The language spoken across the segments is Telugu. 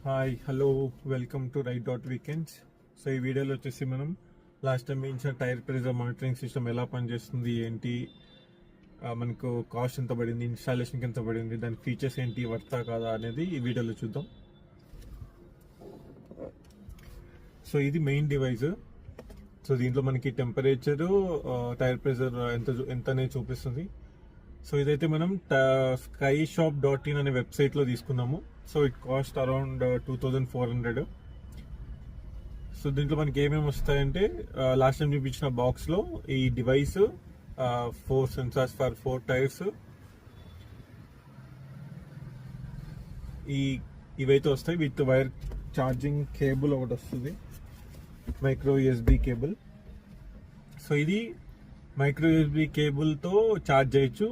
Hi hello welcome to right dot weekends. So ఈ వీడియోలో వచ్చేసి మనం లాస్ట్ టైం ఇచ్చిన టైర్ ప్రెజర్ మానిటరింగ్ సిస్టమ్ ఎలా పనిచేస్తుంది ఏంటి, మనకు కాస్ట్ ఎంత పడింది, ఇన్స్టాలేషన్కి ఎంత పడింది, దాని ఫీచర్స్ ఏంటి, వర్తా కాదా అనేది ఈ వీడియోలో చూద్దాం. సో ఇది మెయిన్ డివైస్. సో దీంట్లో మనకి టెంపరేచరు, టైర్ ప్రెజర్ ఎంత అనేది చూపిస్తుంది. సో ఇదైతే మనం skyshop.in అనే వెబ్సైట్లో తీసుకున్నాము. So it cost around 2400. So దీంట్లో మనకి ఏమేమి వస్తాయంటే, లాస్ట్ టైం చూపించిన బాక్స్లో ఈ డివైస్, 4 సెన్సార్స్ ఫర్ 4 టైర్స్, ఇవైతే వస్తాయి. విత్ వైర్ ఛార్జింగ్ కేబుల్ ఒకటి వస్తుంది, మైక్రో యూఎస్బి కేబుల్. సో ఇది మైక్రో యూఎస్బి కేబుల్తో ఛార్జ్ చేయొచ్చు,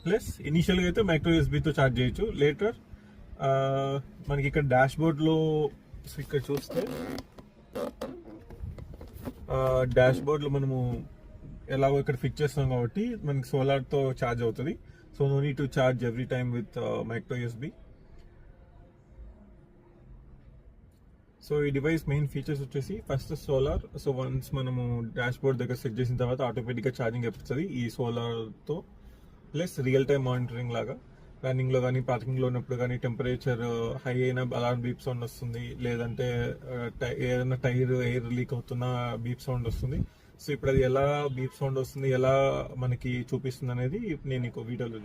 ప్లస్ ఇనిషియల్గా అయితే మైక్రో యూఎస్బితో ఛార్జ్ చేయొచ్చు. లేటర్ మనకి ఇక్కడ డాష్ బోర్డ్లో ఇక్కడ చూస్తే, డాష్ బోర్డ్లో మనము ఎలాగో ఇక్కడ ఫిక్స్ చేస్తాం కాబట్టి మనకి సోలార్తో ఛార్జ్ అవుతుంది. So no need to charge every time with micro USB. So ఈ డివైస్ మెయిన్ ఫీచర్స్ వచ్చేసి, ఫస్ట్ సోలార్. సో వన్స్ మనము డాష్ బోర్డ్ దగ్గర సెట్ చేసిన తర్వాత ఆటోమేటిక్గా ఛార్జింగ్ అయిపోతుంది ఈ సోలార్తో. ప్లస్ రియల్ టైమ్ మానిటరింగ్ లాగా, రన్నింగ్లో కానీ పార్కింగ్లో ఉన్నప్పుడు కానీ టెంపరేచర్ హై అయినా అలారం బీప్ సౌండ్ వస్తుంది, లేదంటే ఏదైనా టైర్ ఎయిర్ లీక్ అవుతున్న బీప్ సౌండ్ వస్తుంది. సో ఇప్పుడు అది ఎలా బీప్ సౌండ్ వస్తుంది, ఎలా మనకి చూపిస్తుంది అనేది నేను ఇంకో వీడియోలో